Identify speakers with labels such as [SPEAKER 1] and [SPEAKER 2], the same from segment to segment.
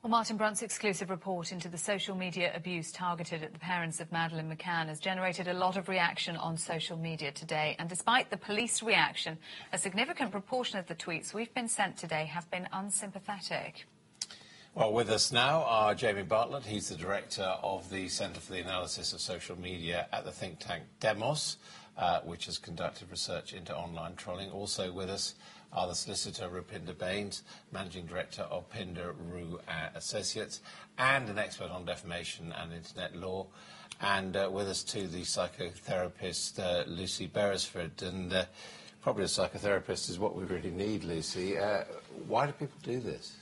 [SPEAKER 1] Well, Martin Brunt's exclusive report into the social media abuse targeted at the parents of Madeleine McCann has generated a lot of reaction on social media today. And despite the police reaction, a significant proportion of the tweets we've been sent today have been unsympathetic.
[SPEAKER 2] Well, with us now are Jamie Bartlett. He's the director of the Centre for the Analysis of Social Media at the think tank Demos, which has conducted research into online trolling. Also with us are the solicitor Rupinder Bains, managing director of Pinder Rue Associates, and an expert on defamation and internet law. And with us too, the psychotherapist Lucy Beresford. And probably a psychotherapist is what we really need, Lucy. Why do people do this?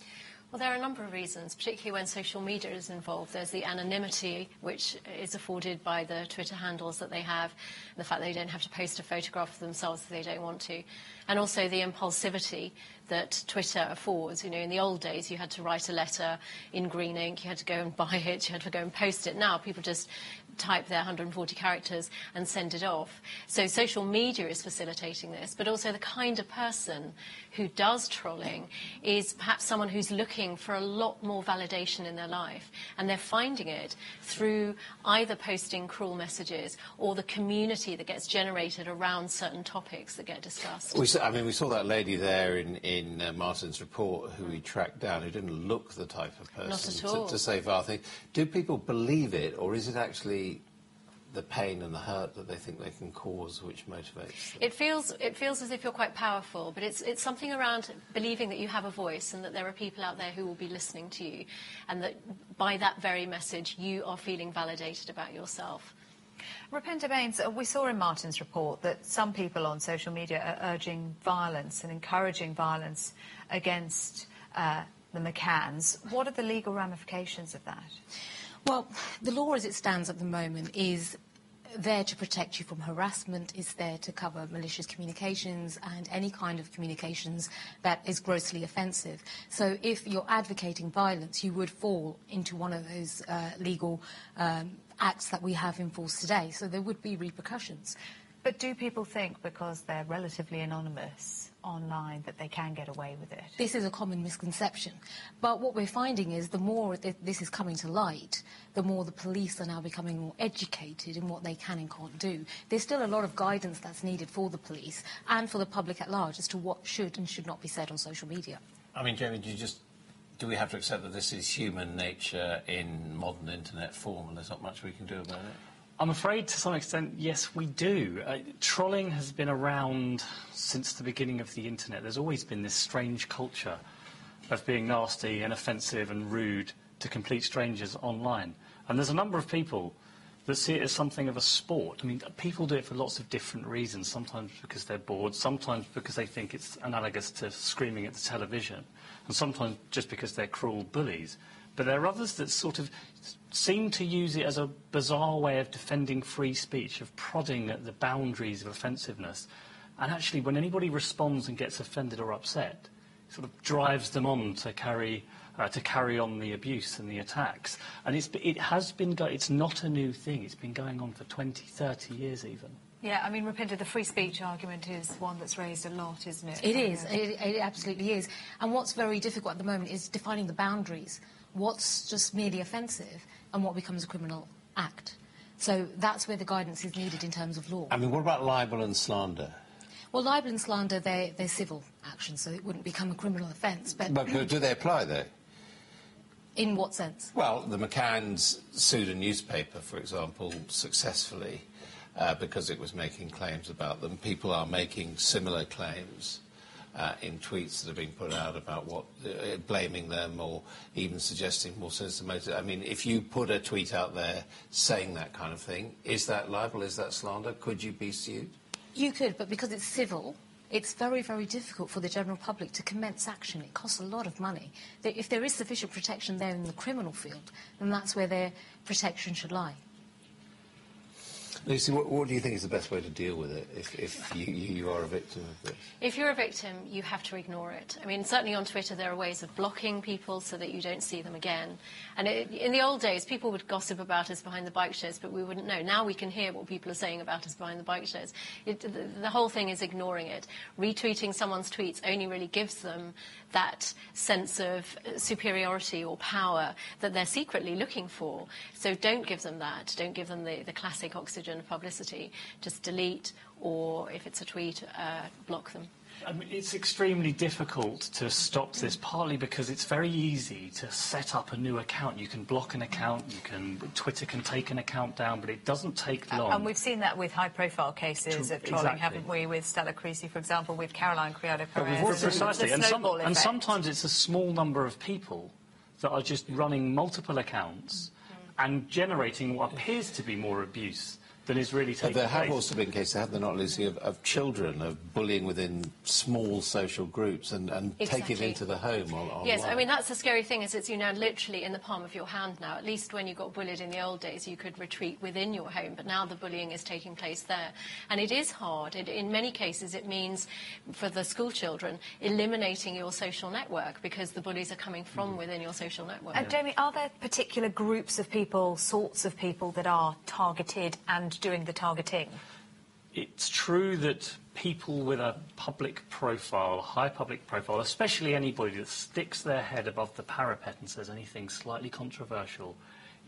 [SPEAKER 3] Well, there are a number of reasons, particularly when social media is involved. There's the anonymity, which is afforded by the Twitter handles that they have, and the fact they don't have to post a photograph of themselves if they don't want to, and also the impulsivity that Twitter affords. You know, in the old days, you had to write a letter in green ink, you had to go and buy it, you had to go and post it. Now, people just type their 140 characters and send it off. So social media is facilitating this, but also the kind of person who does trolling is perhaps someone who's looking for a lot more validation in their life, and they're finding it through either posting cruel messages or the community that gets generated around certain topics that get discussed.
[SPEAKER 2] We saw that lady there in Martin's report who we tracked down, who didn't look the type of person
[SPEAKER 3] Not at all.
[SPEAKER 2] to say vile things. Do people believe it, or is it actually the pain and the hurt that they think they can cause which motivates them?
[SPEAKER 3] It feels as if you're quite powerful, but it's something around believing that you have a voice and that there are people out there who will be listening to you, and that by that very message you are feeling validated about yourself.
[SPEAKER 1] Rupinder Bains, we saw in Martin's report that some people on social media are urging violence and encouraging violence against the McCanns. What are the legal ramifications of that?
[SPEAKER 4] Well, the law as it stands at the moment is there to protect you from harassment, is there to cover malicious communications and any kind of communications that is grossly offensive. So if you're advocating violence, you would fall into one of those legal acts that we have in force today. So there would be repercussions.
[SPEAKER 1] But do people think because they're relatively anonymous online that they can get away with it?
[SPEAKER 4] This is a common misconception. But what we're finding is the more this is coming to light, the more the police are now becoming more educated in what they can and can't do. There's still a lot of guidance that's needed for the police and for the public at large as to what should and should not be said on social media.
[SPEAKER 2] I mean, Jamie, do we have to accept that this is human nature in modern internet form and there's not much we can do about it?
[SPEAKER 5] I'm afraid, to some extent, yes, we do. Trolling has been around since the beginning of the internet. There's always been this strange culture of being nasty and offensive and rude to complete strangers online. And there's a number of people that see it as something of a sport. I mean, people do it for lots of different reasons, sometimes because they're bored, sometimes because they think it's analogous to screaming at the television, and sometimes just because they're cruel bullies. But there are others that sort of seem to use it as a bizarre way of defending free speech, of prodding at the boundaries of offensiveness. And actually, when anybody responds and gets offended or upset, it sort of drives them on to carry on the abuse and the attacks. And it's not a new thing. It's been going on for 20, 30 years even.
[SPEAKER 1] Yeah, I mean, Rupinder, the free speech argument is one that's raised a lot, isn't it?
[SPEAKER 4] It is. It absolutely is. And what's very difficult at the moment is defining the boundaries. What's just merely offensive and what becomes a criminal act. So that's where the guidance is needed in terms of law.
[SPEAKER 2] I mean, what about libel and slander?
[SPEAKER 4] Well, libel and slander, they're civil actions, so it wouldn't become a criminal offence. But
[SPEAKER 2] do they apply, though?
[SPEAKER 4] In what sense?
[SPEAKER 2] Well, the McCanns sued a newspaper, for example, successfully because it was making claims about them. People are making similar claims in tweets that have been put out about blaming them or even suggesting more sinister motives. I mean, if you put a tweet out there saying that kind of thing, is that libel, is that slander? Could you be sued?
[SPEAKER 4] You could, but because it's civil, it's very, very difficult for the general public to commence action. It costs a lot of money. If there is sufficient protection there in the criminal field, then that's where their protection should lie.
[SPEAKER 2] Lucy, what do you think is the best way to deal with it if you are a victim of this?
[SPEAKER 3] If you're a victim, you have to ignore it. I mean, certainly on Twitter there are ways of blocking people so that you don't see them again. And in the old days, people would gossip about us behind the bike sheds, but we wouldn't know. Now we can hear what people are saying about us behind the bike sheds. The whole thing is ignoring it. Retweeting someone's tweets only really gives them that sense of superiority or power that they're secretly looking for. So don't give them that. Don't give them the classic oxygen of publicity. Just delete, or if it's a tweet, block them.
[SPEAKER 5] I mean, it's extremely difficult to stop this, partly because it's very easy to set up a new account. You can block an account, Twitter can take an account down, but it doesn't take long.
[SPEAKER 1] And we've seen that with high-profile cases of trolling,
[SPEAKER 5] exactly.
[SPEAKER 1] haven't we? With Stella Creasy, for example, with Caroline Criado-Perez.
[SPEAKER 5] Precisely, and
[SPEAKER 1] effect.
[SPEAKER 5] Sometimes it's a small number of people that are just running multiple accounts and generating what appears to be more abuse than is really taking place.
[SPEAKER 2] But there have also been cases, have there not, Lucy, of children, of bullying within small social groups and taking it into the home online.
[SPEAKER 3] Yes, I mean, that's the scary thing, is it's, you know, literally in the palm of your hand now. At least when you got bullied in the old days, you could retreat within your home, but now the bullying is taking place there. And it is hard. In many cases, it means, for the school children, eliminating your social network, because the bullies are coming from within your social network.
[SPEAKER 1] And Jamie, are there particular groups of people, sorts of people that are targeted and doing the targeting?
[SPEAKER 5] It's true that people with a public profile, high public profile, especially anybody that sticks their head above the parapet and says anything slightly controversial,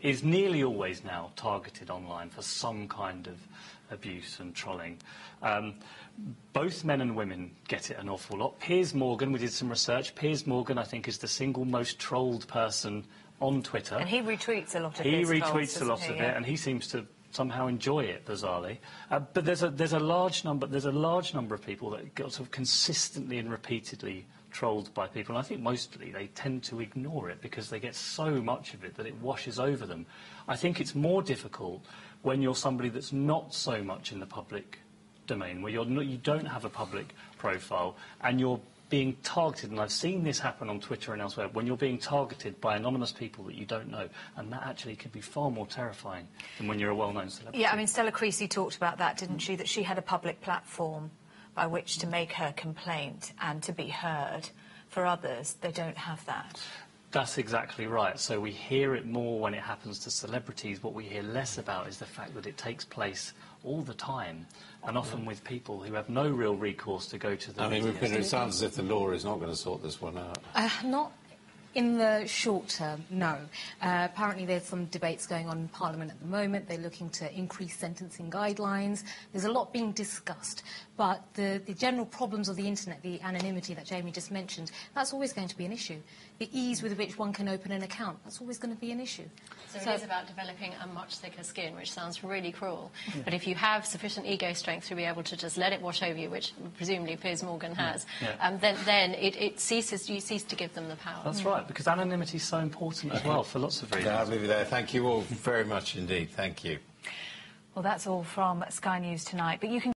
[SPEAKER 5] is nearly always now targeted online for some kind of abuse and trolling. Both men and women get it an awful lot. Piers Morgan, we did some research. Piers Morgan, I think, is the single most trolled person on Twitter.
[SPEAKER 1] And he retweets a lot of it.
[SPEAKER 5] He retweets a lot of it, and he seems to somehow enjoy it, bizarrely. But there's a large number of people that get sort of consistently and repeatedly trolled by people, and I think mostly they tend to ignore it because they get so much of it that it washes over them. I think it's more difficult when you're somebody that's not so much in the public domain, where you don't have a public profile and you're being targeted, and I've seen this happen on Twitter and elsewhere, when you're being targeted by anonymous people that you don't know, and that actually can be far more terrifying than when you're a well-known celebrity.
[SPEAKER 1] Yeah, I mean, Stella Creasy talked about that, didn't she, that she had a public platform by which to make her complaint and to be heard. For others, they don't have that.
[SPEAKER 5] That's exactly right. So we hear it more when it happens to celebrities. What we hear less about is the fact that it takes place all the time, and often with people who have no real recourse to go to the...
[SPEAKER 2] I mean, it sounds as if the law is not going to sort this one out.
[SPEAKER 4] Not in the short term, no. Apparently there's some debates going on in Parliament at the moment. They're looking to increase sentencing guidelines. There's a lot being discussed. But the general problems of the internet, the anonymity that Jamie just mentioned, that's always going to be an issue. The ease with which one can open an account, that's always going to be an issue.
[SPEAKER 3] So it is about developing a much thicker skin, which sounds really cruel. Yeah. But if you have sufficient ego strength to be able to just let it wash over you, which presumably Piers Morgan has, then you cease to give them the power.
[SPEAKER 5] That's right, because anonymity is so important as well, for lots of reasons.
[SPEAKER 2] I'll leave you there. Thank you all very much indeed. Thank you.
[SPEAKER 1] Well, that's all from Sky News tonight. But you can